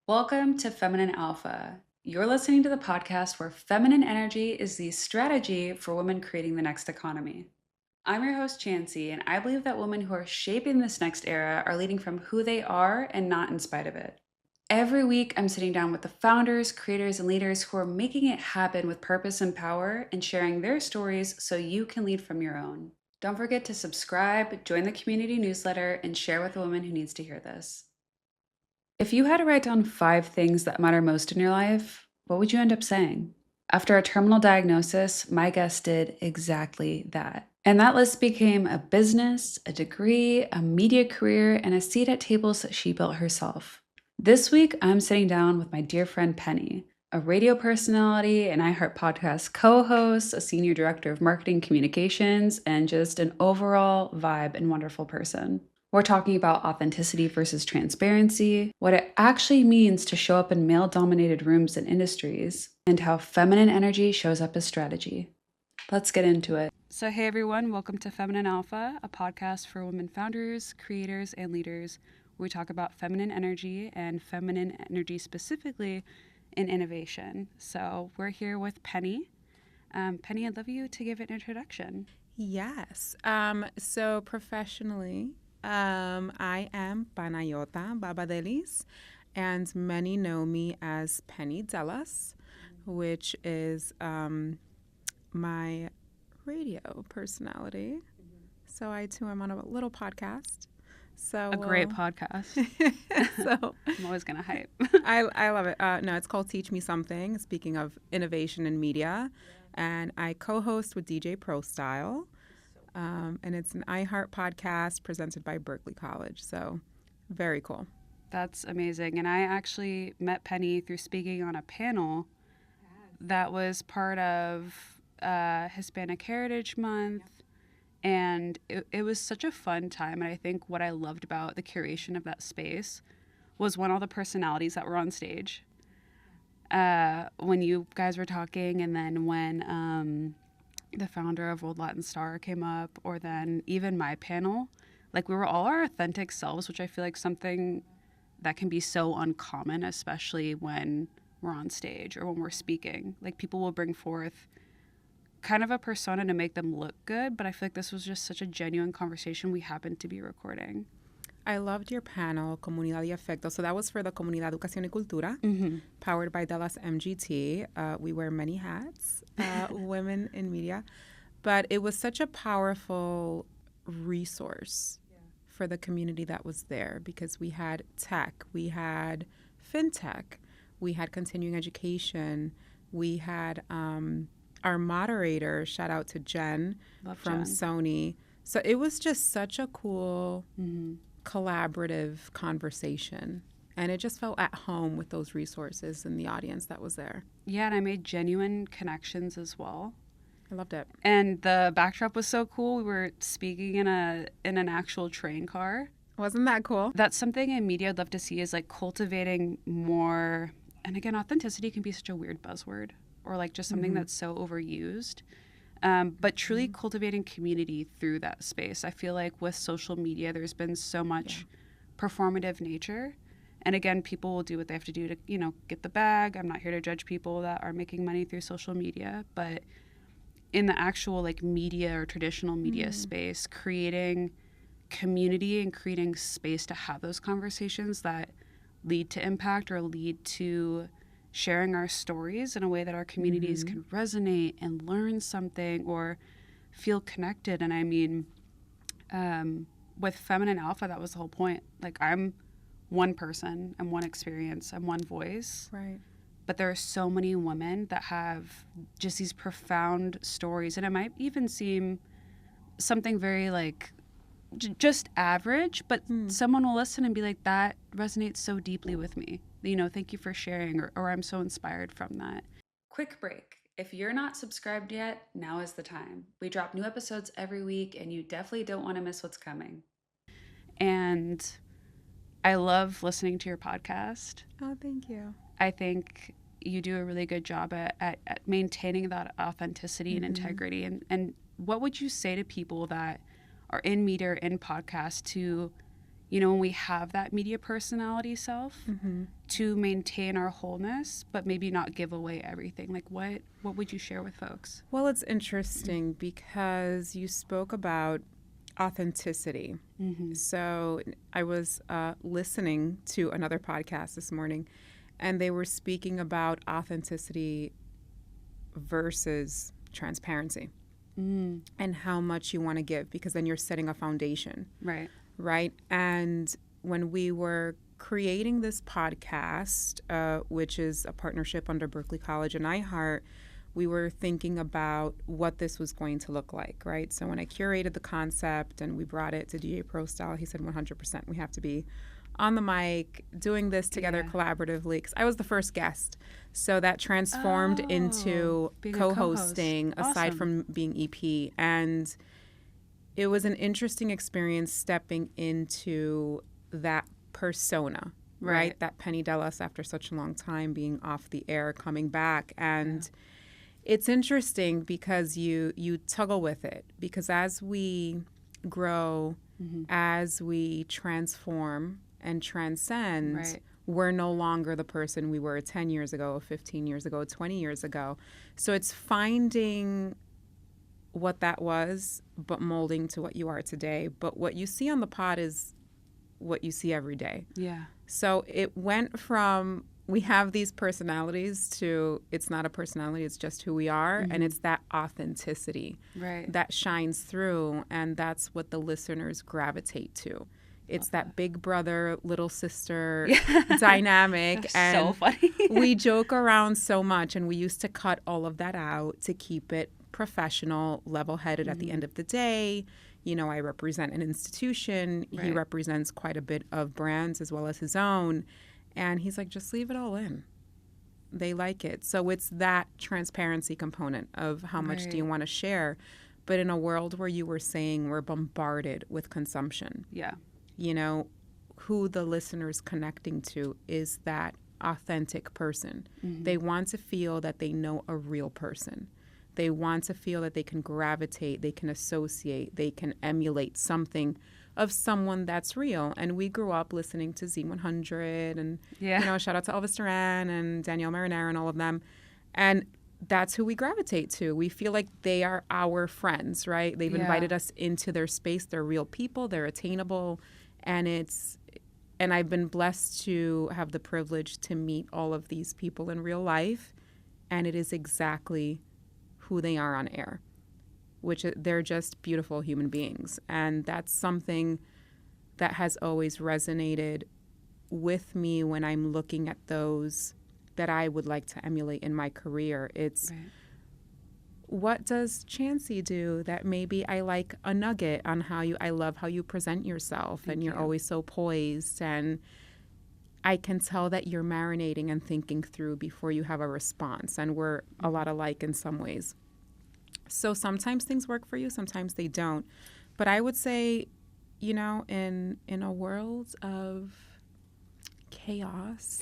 Welcome to Feminine Alpha. You're listening to the podcast where feminine energy is the strategy for women creating the next economy. I'm your host, Chansey, and I believe that women who are shaping this next era are leading from who they are and not in spite of it. Every week, I'm sitting down with the founders, creators, and leaders who are making it happen with purpose and power and sharing their stories so you can lead from your own. Don't forget to subscribe, join the community newsletter, and share with a woman who needs to hear this. If you had to write down 5 things that matter most in your life, what would you end up saying? After a terminal diagnosis, my guest did exactly that. And that list became a business, a degree, a media career, and a seat at tables that she built herself. This week, I'm sitting down with my dear friend Penny, a radio personality, an iHeart podcast co-host, a senior director of marketing communications, and just an overall vibe and wonderful person. We're talking about authenticity versus transparency, what it actually means to show up in male-dominated rooms and industries, and how feminine energy shows up as strategy. Let's get into it. So hey everyone, welcome to Feminine Alpha, a podcast for women founders, creators, and leaders, where we talk about feminine energy and feminine energy specifically in innovation. So we're here with Penny. Penny, I'd love you to give an introduction. Yes. So professionally, I am Panayota Babadelis, and many know me as Penny Dellas, which is my radio personality. So I too am on a little podcast. So A great podcast. so I'm always going to hype. I love it. No, it's called Teach Me Something. Speaking of innovation in media, and I co-host with DJ Pro Style. And it's an iHeart podcast presented by Berkeley College. So very cool. That's amazing. And I actually met Penny through speaking on a panel that was part of Hispanic Heritage Month. And it was such a fun time. And I think what I loved about the curation of that space was one, all the personalities that were on stage. When you guys were talking, and then when the founder of World Latin Star came up, or then even my panel, like we were all our authentic selves, which I feel like something that can be so uncommon, especially when we're on stage or when we're speaking. Like people will bring forth kind of a persona to make them look good, but I feel like this was just such a genuine conversation we happened to be recording. I loved your panel, Comunidad y Afecto. So that was for the Comunidad Educación y Cultura, powered by Dallas MGT. We wear many hats, women in media. But it was such a powerful resource for the community that was there, because we had tech, we had fintech, we had continuing education, we had our moderator, shout out to Jen from Sony. So it was just such a cool collaborative conversation, and it just felt at home with those resources and the audience that was there. Yeah, and I made genuine connections as well. I loved it. And the backdrop was so cool. We were speaking in an actual train car. Wasn't that cool? That's something in media I'd love to see, is like cultivating more. And again, authenticity can be such a weird buzzword, or like just something that's so overused. But truly cultivating community through that space. I feel like with social media, there's been so much performative nature. And again, people will do what they have to do to, get the bag. I'm not here to judge people that are making money through social media. But in the actual like media or traditional media space, creating community and creating space to have those conversations that lead to impact or lead to sharing our stories in a way that our communities can resonate and learn something or feel connected. And I mean, with Feminine Alpha, that was the whole point. Like, I'm one person, I'm one experience, I'm one voice. Right. But there are so many women that have just these profound stories. And it might even seem something very like just average, but someone will listen and be like, that resonates so deeply with me. Thank you for sharing, or I'm so inspired from that. Quick break. If you're not subscribed yet, now is the time. We drop new episodes every week, and you definitely don't want to miss what's coming. And I love listening to your podcast. Oh, thank you. I think you do a really good job at maintaining that authenticity and integrity. And what would you say to people that are in media or in podcasts to you know, when we have that media personality self to maintain our wholeness, but maybe not give away everything? Like what would you share with folks? Well, it's interesting because you spoke about authenticity. So I was listening to another podcast this morning, and they were speaking about authenticity versus transparency and how much you want to give, because then you're setting a foundation. Right. And when we were creating this podcast, which is a partnership under Berkeley College and iHeart, we were thinking about what this was going to look like, right? So when I curated the concept and we brought it to DJ Pro Style, he said 100% we have to be on the mic, doing this together collaboratively, because I was the first guest. So that transformed into co-hosting, aside from being EP. And it was an interesting experience stepping into that persona, right? That Penny Dellas, after such a long time being off the air, coming back. And it's interesting because you toggle with it, because as we grow, as we transform and transcend, we're no longer the person we were 10 years ago, 15 years ago, 20 years ago. So it's finding what that was, but molding to what you are today. But what you see on the pod is what you see every day. So it went from, we have these personalities, to it's not a personality, it's just who we are. And it's that authenticity that shines through. And that's what the listeners gravitate to. It's that big brother, little sister dynamic. That's and so funny. We joke around so much, and we used to cut all of that out to keep it professional, level-headed at the end of the day. You know, I represent an institution. He represents quite a bit of brands as well as his own. And he's like, just leave it all in. They like it. So it's that transparency component of how much do you want to share. But in a world where you were saying we're bombarded with consumption. You know, who the listener's connecting to is that authentic person. They want to feel that they know a real person. They want to feel that they can gravitate, they can associate, they can emulate something of someone that's real. And we grew up listening to Z100 and, you know, shout out to Elvis Duran and Danielle Marinara and all of them. And that's who we gravitate to. We feel like they are our friends, right? They've invited us into their space. They're real people. They're attainable. And I've been blessed to have the privilege to meet all of these people in real life. And it is exactly who they are on air, which they're just beautiful human beings. And that's something that has always resonated with me when I'm looking at those that I would like to emulate in my career. It's what does Chancey do that maybe I like a nugget on I love how you present yourself. Thank and you're always so poised, and I can tell that you're marinating and thinking through before you have a response. And we're a lot alike in some ways. So sometimes things work for you, sometimes they don't. But I would say, you know, in a world of chaos,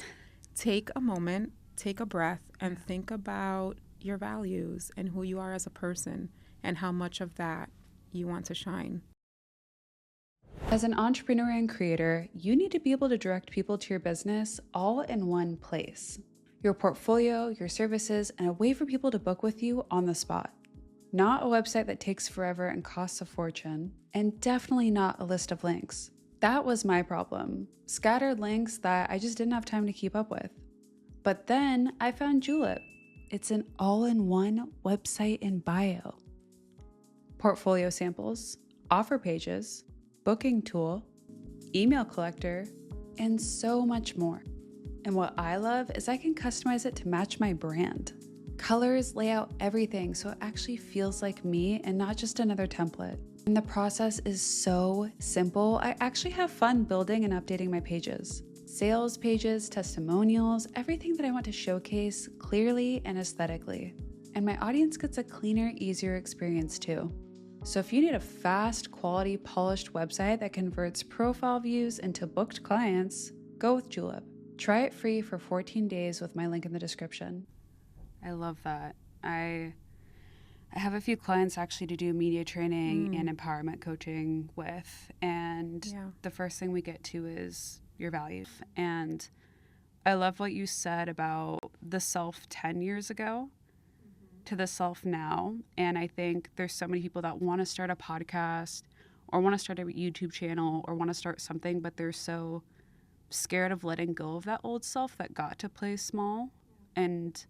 take a moment, take a breath, and think about your values and who you are as a person and how much of that you want to shine. As an entrepreneur and creator, you need to be able to direct people to your business all in one place. Your portfolio, your services, and a way for people to book with you on the spot. Not a website that takes forever and costs a fortune, and definitely not a list of links. That was my problem. Scattered links that I just didn't have time to keep up with. But then I found Julep. It's an all-in-one website and bio. Portfolio samples, offer pages, booking tool, email collector, and so much more. And what I love is I can customize it to match my brand. Colors, layout, everything, so it actually feels like me and not just another template. And the process is so simple. I actually have fun building and updating my pages. Sales pages, testimonials, everything that I want to showcase clearly and aesthetically. And my audience gets a cleaner, easier experience too. So if you need a fast, quality, polished website that converts profile views into booked clients, go with Julep. Try it free for 14 days with my link in the description. I love that. I have a few clients actually to do media training and empowerment coaching with. And the first thing we get to is your values. And I love what you said about the self 10 years ago to the self now. And I think there's so many people that want to start a podcast or want to start a YouTube channel or want to start something, but they're so scared of letting go of that old self that got to play small and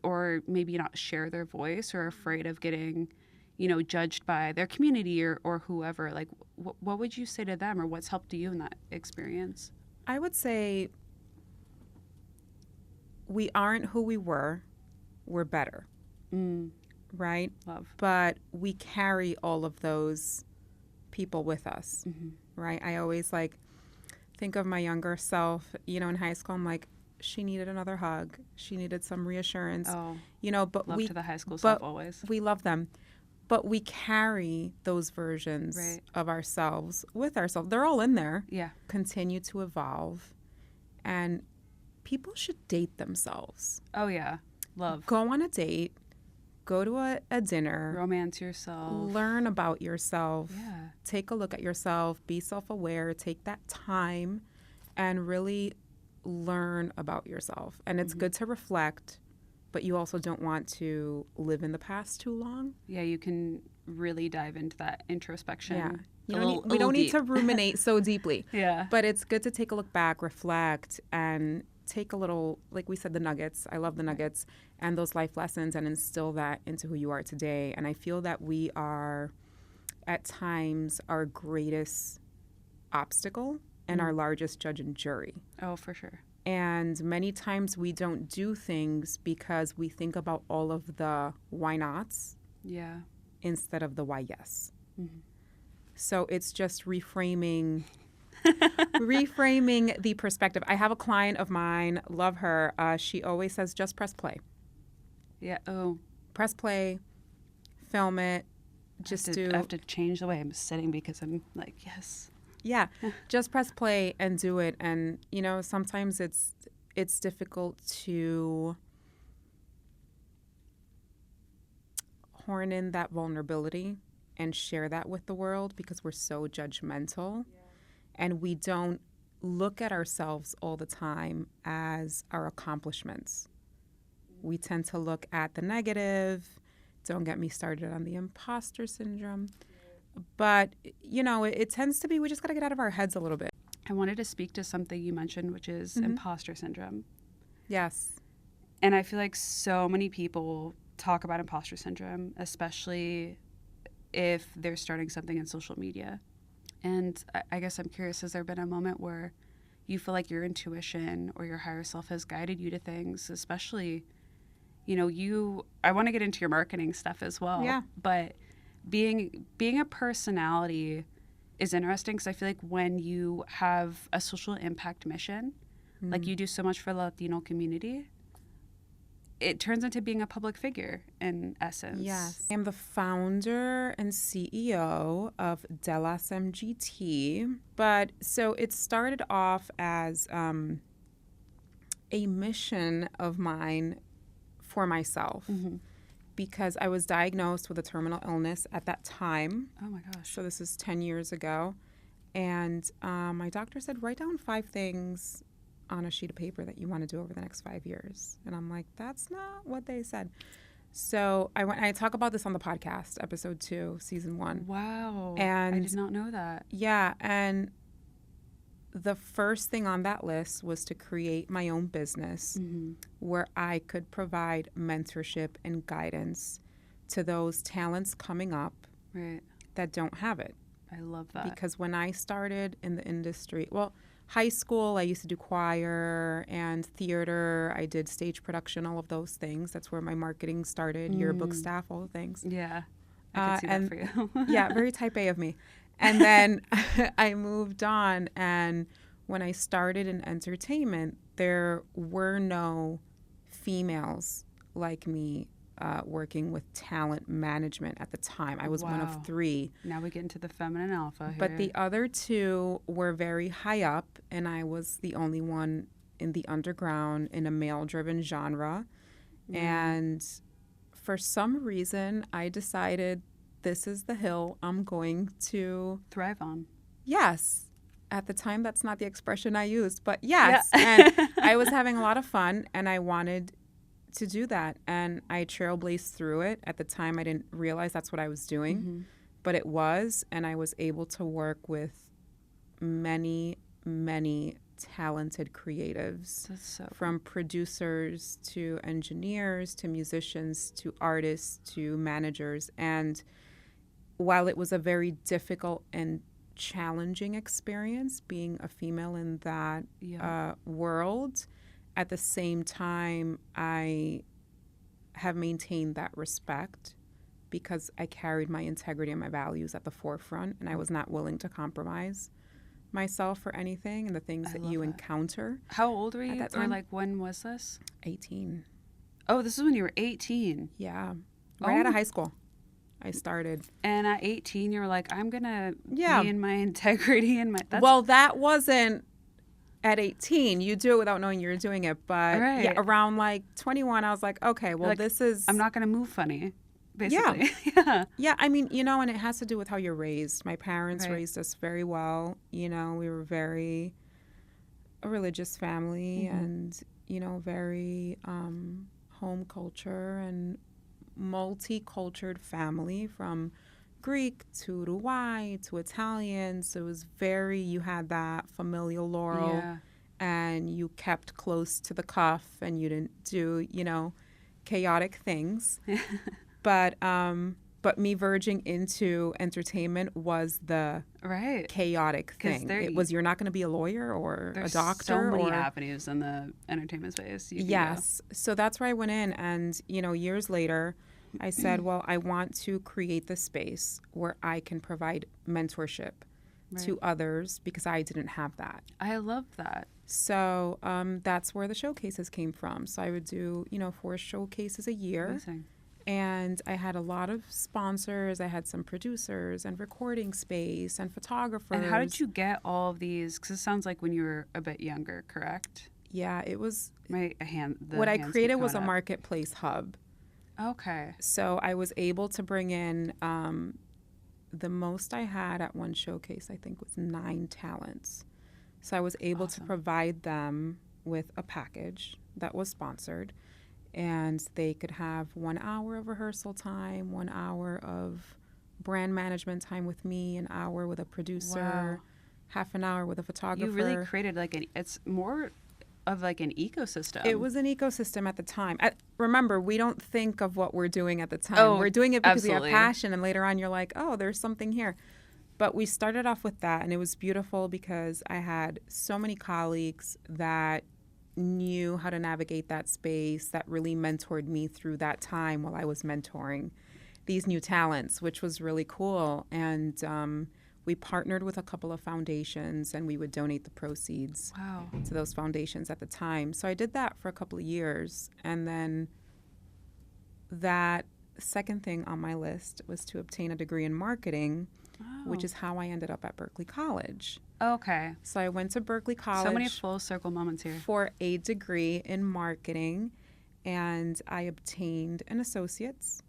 or maybe not share their voice or afraid of getting, you know, judged by their community or whoever. Like, what would you say to them, or what's helped you in that experience? I would say we aren't who we were. We're better. Right? Love. But we carry all of those people with us. Right? I always like think of my younger self, you know, in high school. I'm like, she needed another hug. She needed some reassurance. Oh, you know, but love to the high school self always. We love them. But we carry those versions of ourselves with ourselves. They're all in there. Yeah. Continue to evolve. And people should date themselves. Oh, yeah. Love. Go on a date. Go to a dinner. Romance yourself. Learn about yourself. Yeah. Take a look at yourself. Be self-aware. Take that time and really learn about yourself. And it's good to reflect, but you also don't want to live in the past too long. Yeah, you can really dive into that introspection. Yeah. We don't need to ruminate so deeply. Yeah. But it's good to take a look back, reflect, and take a little, like we said, the nuggets. I love the nuggets and those life lessons and instill that into who you are today. And I feel that we are, at times, our greatest obstacle and our largest judge and jury. Oh, for sure. And many times we don't do things because we think about all of the why nots instead of the why yes. So it's just reframing the perspective. I have a client of mine, love her. She always says, just press play. Yeah. Oh. Press play, film it. I have to change the way I'm sitting because I'm like, yes. Yeah, just press play and do it. And, you know, sometimes it's difficult to horn in that vulnerability and share that with the world because we're so judgmental and we don't look at ourselves all the time as our accomplishments. We tend to look at the negative. Don't get me started on the imposter syndrome. But, you know, it tends to be we just got to get out of our heads a little bit. I wanted to speak to something you mentioned, which is imposter syndrome. Yes. And I feel like so many people talk about imposter syndrome, especially if they're starting something in social media. And I guess I'm curious, has there been a moment where you feel like your intuition or your higher self has guided you to things, especially, you know, I want to get into your marketing stuff as well. Yeah. But being a personality is interesting because I feel like when you have a social impact mission, like you do so much for the Latino community, it turns into being a public figure in essence. Yes. I'm the founder and CEO of Dellas MGT. But so it started off as a mission of mine for myself. Because I was diagnosed with a terminal illness at that time. Oh my gosh. So this is 10 years ago. And my doctor said, write down 5 things on a sheet of paper that you want to do over the next 5 years. And I'm like, that's not what they said. So I talk about this on the podcast, episode 2, season 1. Wow. And I did not know that. Yeah. And the first thing on that list was to create my own business where I could provide mentorship and guidance to those talents coming up that don't have it. I love that. Because when I started in the industry, well, high school, I used to do choir and theater. I did stage production, all of those things. That's where my marketing started, yearbook staff, all the things. Yeah, I can see that for you. Yeah, very type A of me. And then I moved on, and when I started in entertainment, there were no females like me working with talent management at the time. I was one of 3. Now we get into the feminine alpha here. But the other 2 were very high up, and I was the only one in the underground in a male-driven genre. And for some reason, I decided this is the hill I'm going to thrive on. Yes. At the time, that's not the expression I used, but yes. Yeah. And I was having a lot of fun, and I wanted to do that. And I trailblazed through it. At the time, I didn't realize that's what I was doing, but it was. And I was able to work with many, many talented creatives, from producers to engineers to musicians to artists to managers. And while it was a very difficult and challenging experience being a female in that world, at the same time, I have maintained that respect because I carried my integrity and my values at the forefront, and I was not willing to compromise myself for anything and the things that you encounter. How old were you? Or like, when was this? 18. Oh, this is when you were 18. Yeah. Right out of high school, I started. And at 18, you were like, I'm going to be in my integrity and my... Well, that wasn't at 18. You do it without knowing you're doing it. But yeah, around like 21, I was like, okay, well, like, this is... I'm not going to move funny. Basically. Yeah. I mean, you know, and it has to do with how you're raised. My parents raised us very well. You know, we were a religious family and, you know, very home culture and multicultural family, from Greek to Uruguay to Italian. So it was you had that familial laurel and you kept close to the cuff and you didn't do, you know, chaotic things. But me verging into entertainment was the chaotic thing. It was, you're not going to be a lawyer or a doctor. So many avenues in the entertainment space. Yes. So that's where I went in. And, you know, years later, I said, well, I want to create the space where I can provide mentorship to others because I didn't have that. I love that. So that's where the showcases came from. So I would do, you know, 4 showcases a year. Amazing. And I had a lot of sponsors. I had some producers and recording space and photographers. And how did you get all of these? Because it sounds like when you were a bit younger, correct? Yeah, it was... What I created was a marketplace hub. Okay. So I was able to bring in... the most I had at one showcase, I think, was 9 talents. So I was able to provide them with a package that was sponsored. And they could have 1 hour of rehearsal time, 1 hour of brand management time with me, an hour with a producer, half an hour with a photographer. You really created it's more of like an ecosystem. It was an ecosystem at the time. Remember, we don't think of what we're doing at the time. We're doing it because we have passion, and later on you're like, oh, there's something here. But we started off with that, and it was beautiful because I had so many colleagues that knew how to navigate that space, that really mentored me through that time while I was mentoring these new talents, which was really cool. And we partnered with a couple of foundations, and we would donate the proceeds to those foundations at the time. So I did that for a couple of years. And then that second thing on my list was to obtain a degree in marketing, which is how I ended up at Berkeley College. Okay. So I went to Berkeley College. So many full circle moments here. For a degree in marketing, and I obtained an associate's,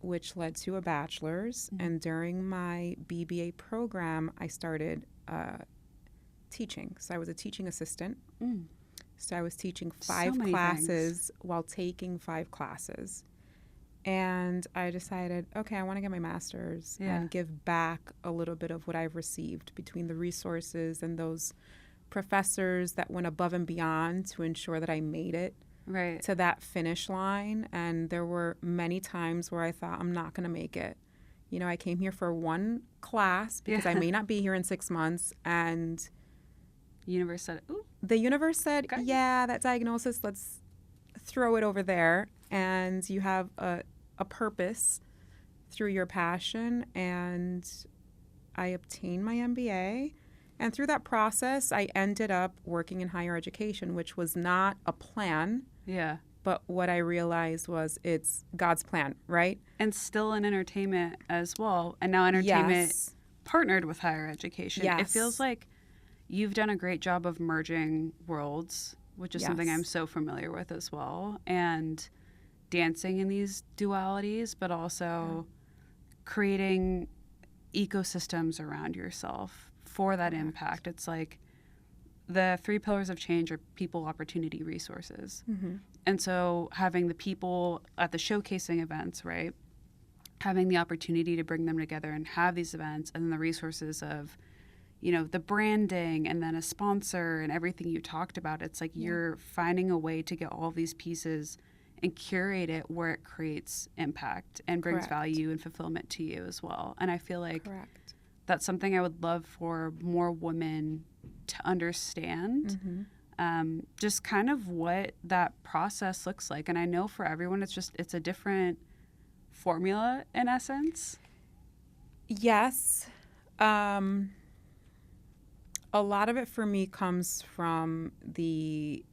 which led to a bachelor's. And during my BBA program, I started teaching. So I was a teaching assistant. So I was teaching 5 classes while taking 5 classes. And I decided, okay, I want to get my master's and give back a little bit of what I've received between the resources and those professors that went above and beyond to ensure that I made it to that finish line. And there were many times where I thought, I'm not going to make it. You know, I came here for 1 class because I may not be here in 6 months. And the universe said, ooh. The universe said, yeah, that diagnosis, let's throw it over there. And you have a purpose through your passion. And I obtained my MBA. And through that process, I ended up working in higher education, which was not a plan. Yeah. But what I realized was it's God's plan, right? And still in entertainment as well. And now entertainment partnered with higher education. It feels like you've done a great job of merging worlds, which is something I'm so familiar with as well. And dancing in these dualities, but also creating ecosystems around yourself for that impact. It's like the 3 pillars of change are people, opportunity, resources. And so having the people at the showcasing events, right? Having the opportunity to bring them together and have these events, and then the resources of, you know, the branding and then a sponsor and everything you talked about. It's like you're finding a way to get all of these pieces and curate it where it creates impact and brings value and fulfillment to you as well. And I feel like that's something I would love for more women to understand, just kind of what that process looks like. And I know for everyone, it's a different formula in essence. Yes. A lot of it for me comes from the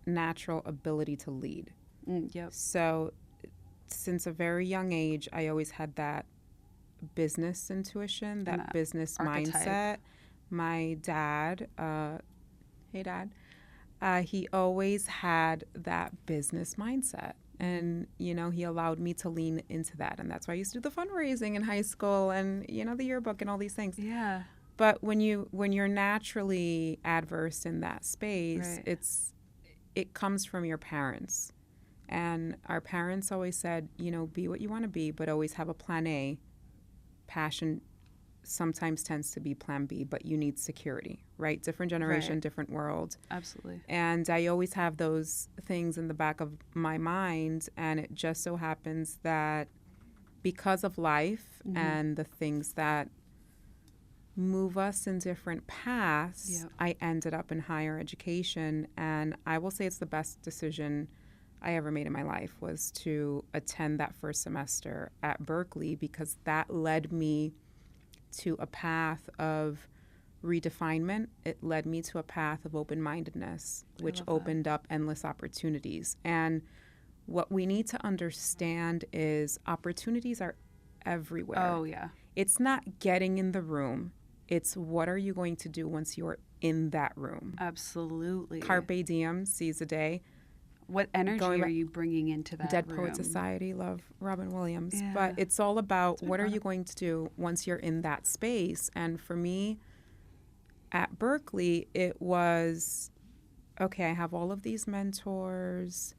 natural ability to lead. So since a very young age, I always had that business intuition, that business archetype. Mindset. My dad, hey dad, he always had that business mindset. And, you know, he allowed me to lean into that. And that's why I used to do the fundraising in high school and, you know, the yearbook and all these things. Yeah. But when you're naturally adverse in that space, it comes from your parents. And our parents always said, you know, be what you want to be, but always have a plan A. Passion sometimes tends to be plan B, but you need security, right? Different generation, different world. Absolutely. And I always have those things in the back of my mind. And it just so happens that because of life and the things that move us in different paths, I ended up in higher education. And I will say it's the best decision I ever made in my life was to attend that first semester at Berkeley, because that led me to a path of redefinement. It led me to a path of open-mindedness, which opened up endless opportunities. And what we need to understand is opportunities are everywhere. Oh, yeah. It's not getting in the room. It's what are you going to do once you're in that room? Absolutely. Carpe diem, seize the day. What energy are you bringing into that Dead room? Poet Society, love Robin Williams. Yeah. But it's all about what are you going to do once you're in that space? And for me, at Berkeley, it was, okay, I have all of these mentors.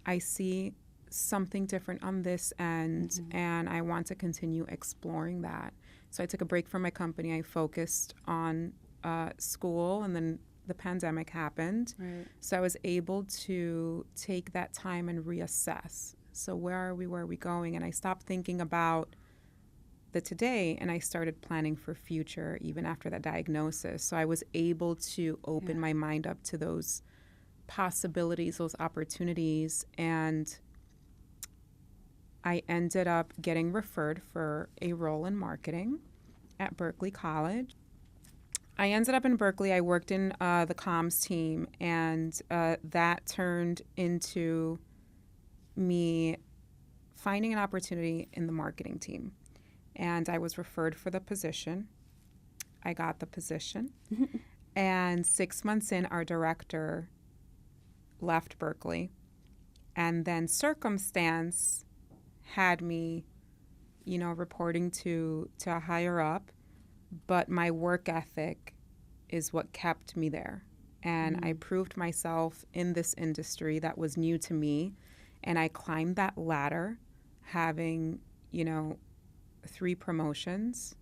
I see something different on this end, and I want to continue exploring that. So I took a break from my company. I focused on school, and then the pandemic happened. So I was able to take that time and reassess. So where are we going? And I stopped thinking about the today, and I started planning for future even after that diagnosis. So I was able to open my mind up to those possibilities, those opportunities, and I ended up getting referred for a role in marketing at Berkeley College. I ended up in Berkeley. I worked in the comms team, and that turned into me finding an opportunity in the marketing team. And I was referred for the position. I got the position. And 6 months in, our director left Berkeley. And then circumstance had me, you know, reporting to a higher up. But my work ethic is what kept me there. And I proved myself in this industry that was new to me. And I climbed that ladder, having, you know, 3 promotions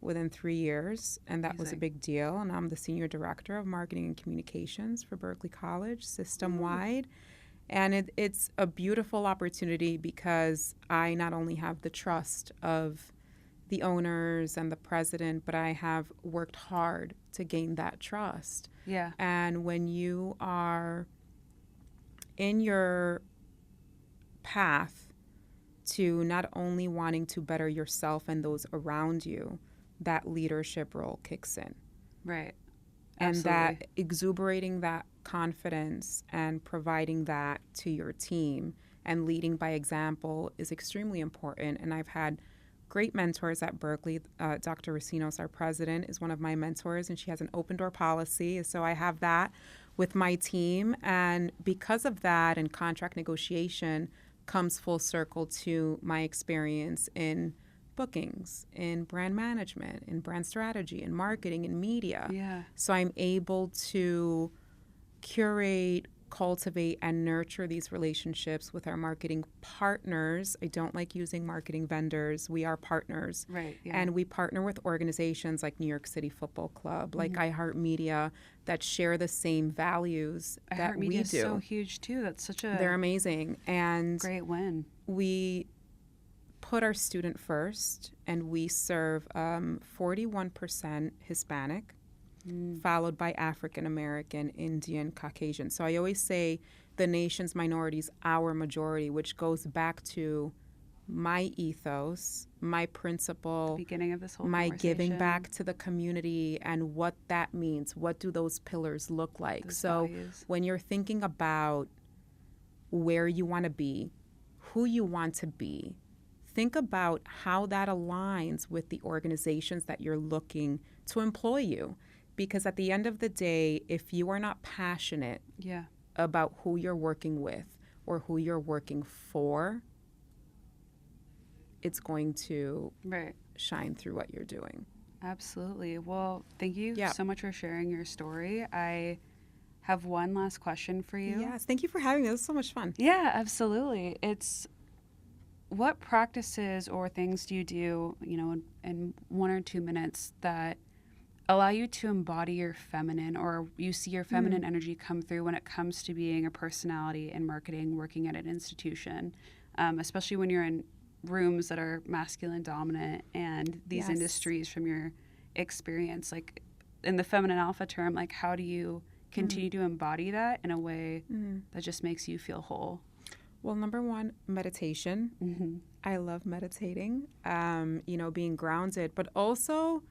within 3 years. And that was a big deal. And I'm the senior director of marketing and communications for Berkeley College, system-wide. And it's a beautiful opportunity because I not only have the trust of the owners and the president, but I have worked hard to gain that trust. Yeah. And when you are in your path to not only wanting to better yourself and those around you, that leadership role kicks in. Right. And Absolutely. that exuberating that confidence and providing that to your team and leading by example is extremely important. And I've had great mentors at Berkeley. Dr. Racinos, our president, is one of my mentors, and she has an open door policy. So I have that with my team. And because of that and contract negotiation, comes full circle to my experience in bookings, in brand management, in brand strategy, in marketing, in media. Yeah. So I'm able to curate, cultivate, and nurture these relationships with our marketing partners. I don't like using marketing vendors. We are partners. Right. Yeah. And we partner with organizations like New York City Football Club, like iHeart Media, that share the same values that iHeart we Media is do. so huge too. That's such They're a amazing. And great win. we put our student first, and we serve 41% Hispanic, followed by African American, Indian, Caucasian. So I always say the nation's minorities, our majority, which goes back to my ethos, my principle, Beginning of this whole my giving conversation. back to the community and what that means. What do those pillars look like? Those So values. when you're thinking about where you want to be, who you want to be, think about how that aligns with the organizations that you're looking to employ you. Because at the end of the day, if you are not passionate Yeah. about who you're working with or who you're working for, it's going to Right. shine through what you're doing. Absolutely. Well, thank you Yeah. so much for sharing your story. I have one last question for you. Yes, thank you for having me. This was so much fun. Yeah, absolutely. It's what practices or things do you do, in 1 or 2 minutes that allow you to embody your feminine, or you see your feminine energy come through when it comes to being a personality in marketing, working at an institution, especially when you're in rooms that are masculine dominant and these Yes. industries from your experience, like in the feminine alpha term, like how do you continue to embody that in a way that just makes you feel whole? Well, number one, meditation. I love meditating, being grounded, but also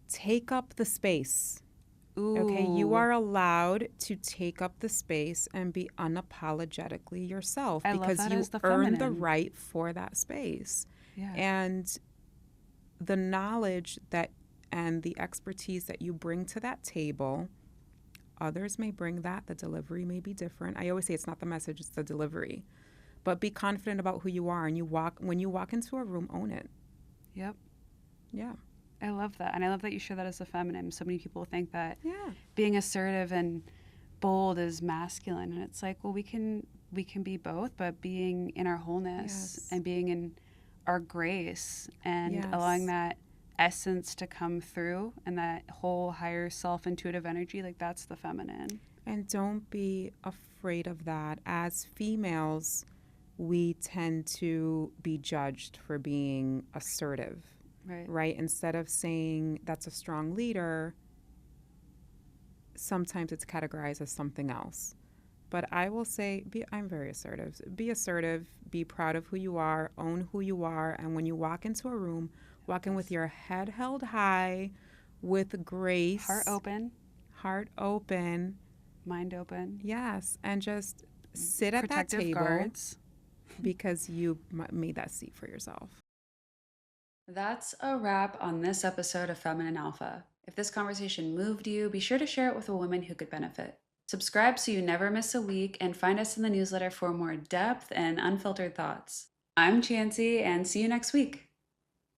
take up the space. Ooh. Okay, you are allowed to take up the space and be unapologetically yourself I love because that you as the earn the feminine. right for that space. Yeah. And the knowledge that and the expertise that you bring to that table, others may bring that. The delivery may be different. I always say it's not the message, it's the delivery. But be confident about who you are, and when you walk into a room, own it. Yep. Yeah. I love that. And I love that you share that as a feminine. So many people think that Yeah. being assertive and bold is masculine. And it's like, well, we can be both, but being in our wholeness Yes. and being in our grace and Yes. allowing that essence to come through and that whole higher self intuitive energy, like that's the feminine. And don't be afraid of that. As females, we tend to be judged for being assertive. Right? Instead of saying that's a strong leader, sometimes it's categorized as something else. But I will say, I'm very assertive. Be assertive, be proud of who you are, own who you are, and when you walk into a room, walk in with your head held high, with grace. Heart open. Mind open. Yes, and just sit at that Protective table guards. because you made that seat for yourself. That's a wrap on this episode of Feminine Alpha. If this conversation moved you, be sure to share it with a woman who could benefit. Subscribe so you never miss a week, and find us in the newsletter for more depth and unfiltered thoughts. I'm Chansey, and see you next week.